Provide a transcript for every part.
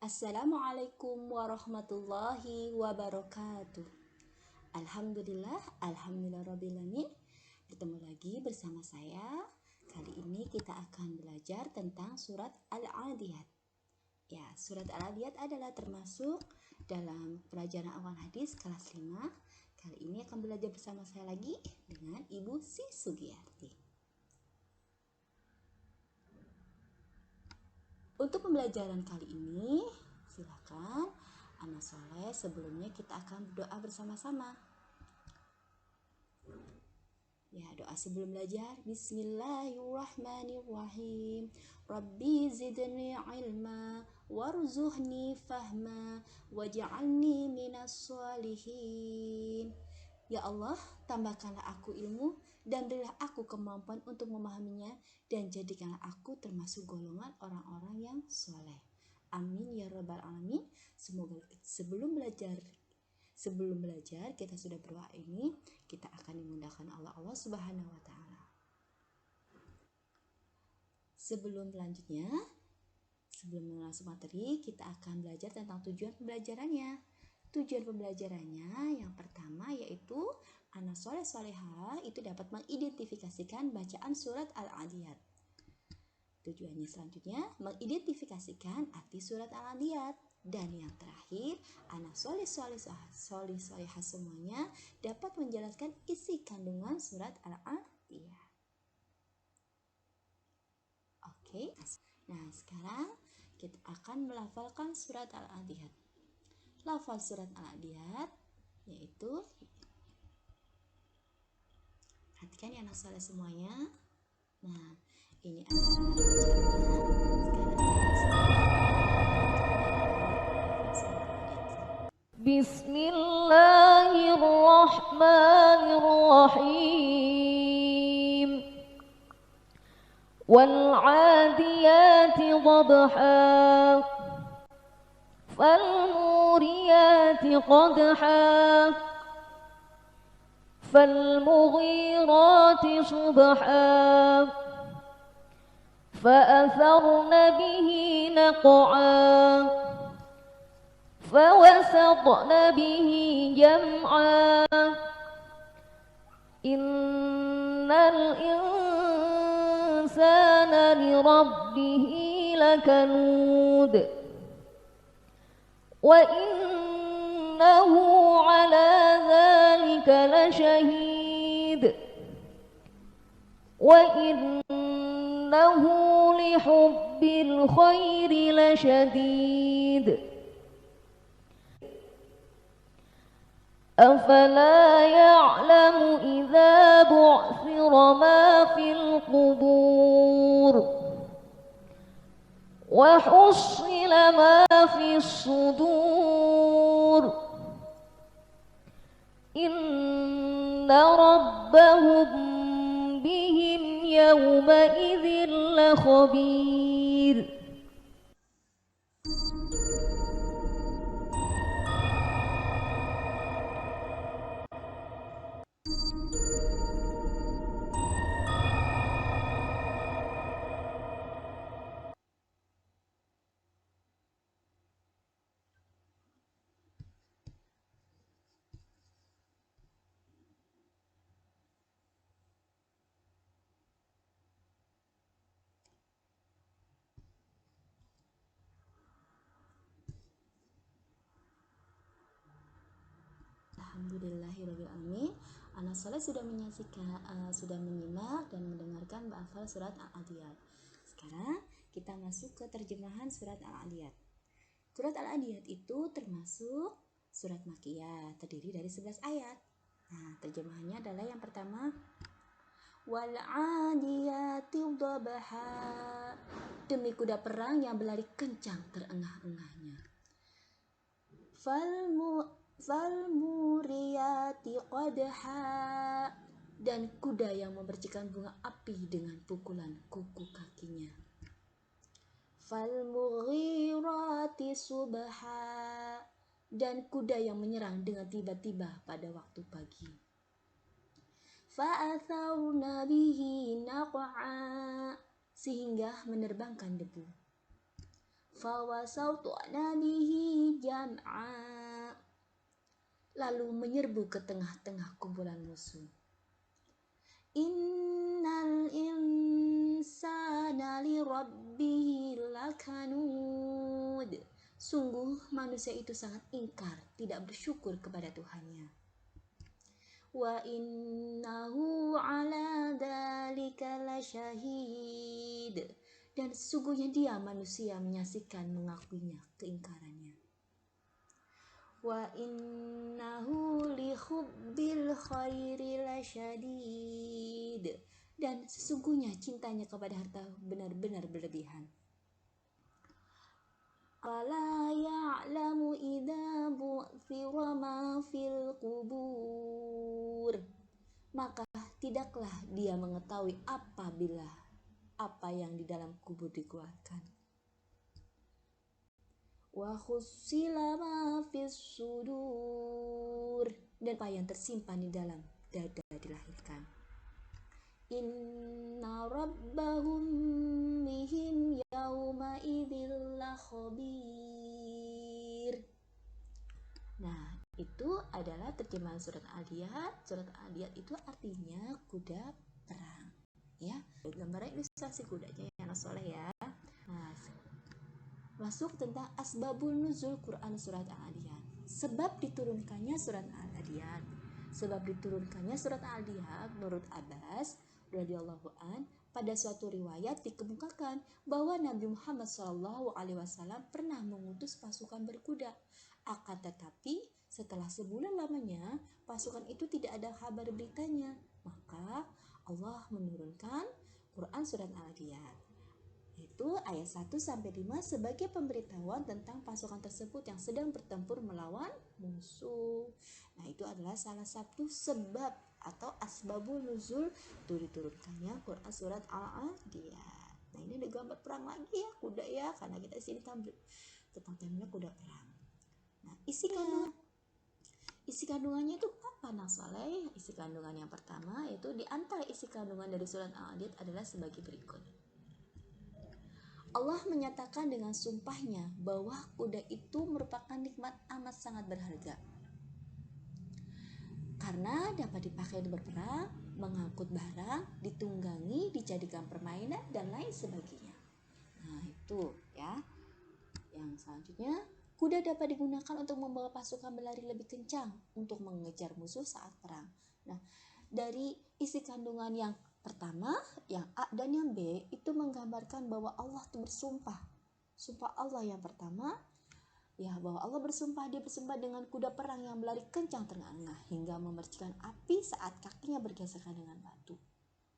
Assalamualaikum warahmatullahi wabarakatuh. Alhamdulillahirabbil alamin. Bertemu lagi bersama saya. Kali ini kita akan belajar tentang surat Al-Adiyat. Ya, surat Al-Adiyat adalah termasuk dalam pelajaran awal hadis kelas 5. Kali ini akan belajar bersama saya lagi dengan Ibu Si Sugiyarti. Untuk pembelajaran kali ini, silakan Anak Soleh, sebelumnya kita akan berdoa bersama-sama. Ya, doa sebelum belajar. Bismillahirrahmanirrahim. Rabbi zidni ilma warzuhni fahma waj'alni minas sholihin. Ya Allah, tambahkanlah aku ilmu dan berilah aku kemampuan untuk memahaminya, dan jadikanlah aku termasuk golongan orang-orang yang soleh. Amin ya rabbal alamin. Semoga sebelum belajar kita sudah berdoa ini, kita akan dimudahkan Allah Subhanahu wa taala. Sebelum masuk materi, kita akan belajar tentang tujuan pembelajarannya. Tujuan pembelajarannya yang pertama yaitu anak soleh soleha itu dapat mengidentifikasikan bacaan surat Al-Adiyat. Tujuannya selanjutnya mengidentifikasikan arti surat Al-Adiyat. Dan yang terakhir, anak soleh soleha semuanya dapat menjelaskan isi kandungan surat Al-Adiyat. Oke. Nah, sekarang kita akan melafalkan surat Al-Adiyat. Lafal surat Al-Adiyat yaitu, perhatikan ya anak soleh semuanya. Nah, ini ada bacaannya. Bismillahirrahmanirrahim. Wal-'adiyati dhabha fal-muriyati qadha fal-mughirati subha فأثرن به نقعا فوسطن به جمعا إن الإنسان لربه لكنود وإنه على ذلك لشهيد وإنه لحب الخير لشديد أفلا يعلم إذا بعثر ما في القبور وحصل ما في الصدور إن ربهم بهم يومئذ لخبير. Alhamdulillahirabbil alamin. Anak soleh sudah menyimak dan mendengarkan bahasa surat Al-Adiyat. Sekarang kita masuk ke terjemahan surat Al-Adiyat. Surat Al-Adiyat itu termasuk surat Makkiyah, terdiri dari 11 ayat. Nah, terjemahannya adalah yang pertama, wal-'adiyati dhabha, demi kuda perang yang berlari kencang terengah-engahnya. Falmuriyati qadha, dan kuda yang memercikan bunga api dengan pukulan kuku kakinya. Falmughirati subha, dan kuda yang menyerang dengan tiba-tiba pada waktu pagi. Fa'atharna bihi naq'a, sehingga menerbangkan debu. fawasawtu'na bihi jam'a, lalu menyerbu ke tengah-tengah kumpulan musuh. Innal insana li rabbihi lakanud, sungguh manusia itu sangat ingkar, tidak bersyukur kepada Tuhannya. Wa innahu ala dzalika lasyahid, dan sesungguhnya dia manusia menyaksikan mengakuinya keingkarannya. Wa innahu li hubbil khairi lasyadid, dan sesungguhnya cintanya kepada harta benar-benar berlebihan. Ala ya'lamu idza bu'thira ma fil qubur, maka tidaklah dia mengetahui apabila apa yang di dalam kubur dikeluarkan. Wa khussila ma fis sudur, dan apa yang tersimpan di dalam dada dilahirkan. Inna rabbahum bihim yawma idzil lakhabir. Nah, itu adalah terjemahan surat Al-Adiyat. Surat Al-Adiyat itu artinya kuda perang, ya. Gambarnya ilustrasi kudanya ya, anak soleh ya. Nah, masuk tentang asbabul nuzul Quran surat Al-Adiyat. Sebab diturunkannya surat Al-Adiyat. Sebab diturunkannya surat Al-Adiyat menurut Abbas radhiyallahu an, pada suatu riwayat dikemukakan bahwa Nabi Muhammad SAW pernah mengutus pasukan berkuda. Akan tetapi setelah sebulan lamanya pasukan itu tidak ada kabar beritanya. Maka Allah menurunkan Quran surat Al-Adiyat, itu ayat 1-5 sebagai pemberitahuan tentang pasukan tersebut yang sedang bertempur melawan musuh. Nah, itu adalah salah satu sebab atau asbabul nuzul itu diturunkannya Quran surat Al-Adiyat. Nah, ini ada gambar perang lagi ya, kuda ya, karena kita di sini tentang temanya kuda perang. Nah, isi kandungannya itu apa, Nang Saleh? Isi kandungan yang pertama yaitu di antara isi kandungan dari surat Al-Adiyat adalah sebagai berikut. Allah menyatakan dengan sumpahnya bahwa kuda itu merupakan nikmat amat sangat berharga, karena dapat dipakai berperang, mengangkut barang, ditunggangi, dijadikan permainan, dan lain sebagainya. Nah, itu ya. Yang selanjutnya, kuda dapat digunakan untuk membawa pasukan berlari lebih kencang untuk mengejar musuh saat perang. Nah, dari isi kandungan yang pertama, yang A dan yang B itu menggambarkan bahwa Allah itu bersumpah. Sumpah Allah yang pertama, ya, bahwa Allah bersumpah, dia bersumpah dengan kuda perang yang berlari kencang terengah-engah hingga memercikan api saat kakinya bergesekan dengan batu.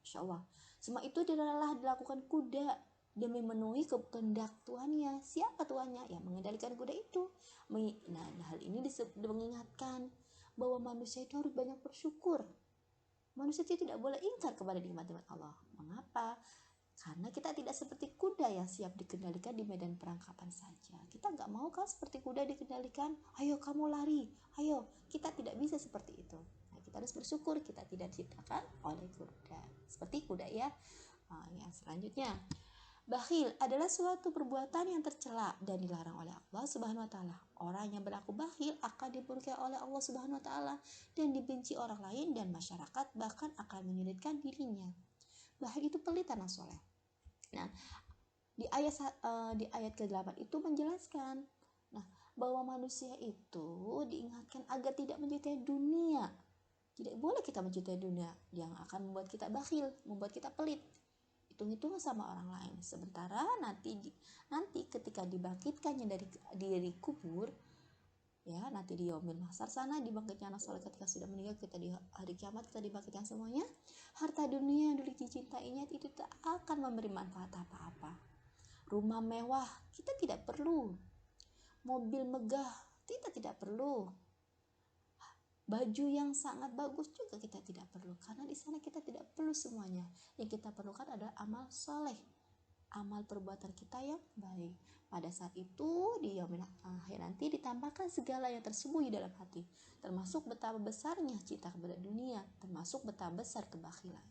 Masya Allah. Semua itu adalah dilakukan kuda demi memenuhi kehendak Tuhannya. Siapa Tuhannya? Yang mengendalikan kuda itu. Nah, hal ini mengingatkan bahwa manusia itu harus banyak bersyukur. Manusia itu tidak boleh ingkar kepada nikmat-nikmat Allah. Mengapa? Karena kita tidak seperti kuda yang siap dikendalikan di medan perang kapan saja. Kita nggak mau kan seperti kuda dikendalikan, ayo kamu lari, ayo. Kita tidak bisa seperti itu. Nah, kita harus bersyukur kita tidak diciptakan oleh kuda. Seperti kuda ya. Nah, yang selanjutnya, bakhil adalah suatu perbuatan yang tercela dan dilarang oleh Allah Subhanahu wa taala. Orang yang berlaku bakhil akan dimurkai oleh Allah Subhanahu wa taala dan dibenci orang lain dan masyarakat, bahkan akan menyulitkan dirinya. Bakhil itu pelit, anak soleh. Nah, di ayat ke-8 itu menjelaskan bahwa manusia itu diingatkan agar tidak mencintai dunia. Tidak boleh kita mencintai dunia yang akan membuat kita bakhil, membuat kita pelit. Hitung-hitung sama orang lain. Sementara nanti ketika dibangkitkannya dari kubur, ya, nanti di yaumil mahsyar sana dibangkitkan anak soleh ketika sudah meninggal, kita di hari kiamat kita dibangkitkan semuanya. Harta dunia yang dulu dicintainya itu tak akan memberi manfaat apa-apa. Rumah mewah kita tidak perlu, mobil megah kita tidak perlu, baju yang sangat bagus juga kita tidak perlu, karena di sana kita tidak perlu semuanya. Yang kita perlukan adalah amal soleh, amal perbuatan kita yang baik. Pada saat itu di yaumil akhir nanti ditambahkan segala yang tersembunyi dalam hati, termasuk betapa besarnya cinta kepada dunia, termasuk betapa besar kebakhilan.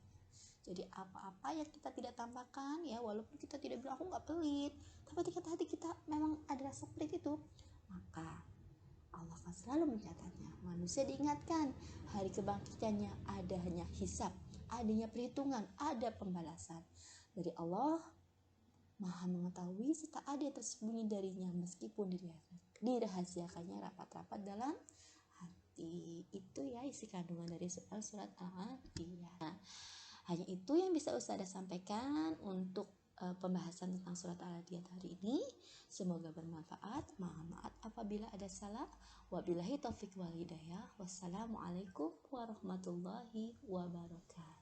Jadi apa-apa yang kita tidak tambahkan ya, walaupun kita tidak bilang aku nggak pelit, tapi ketika hati kita memang ada rasa pelit itu, maka Allah akan selalu mencatatnya. Manusia diingatkan hari kebangkitannya adanya hisab, adanya perhitungan, ada pembalasan dari Allah. Maha mengetahui serta ada yang tersembunyi darinya meskipun dirahasiakannya rapat-rapat dalam hati. Itu ya isi kandungan dari surat Al-Adiyat. Hanya itu yang bisa Ustazah sampaikan untuk pembahasan tentang surat Al-Adiyat hari ini. Semoga bermanfaat. Mohon maaf apabila ada salah. Wabillahi taufiq wal hidayah. Wassalamualaikum warahmatullahi wabarakatuh.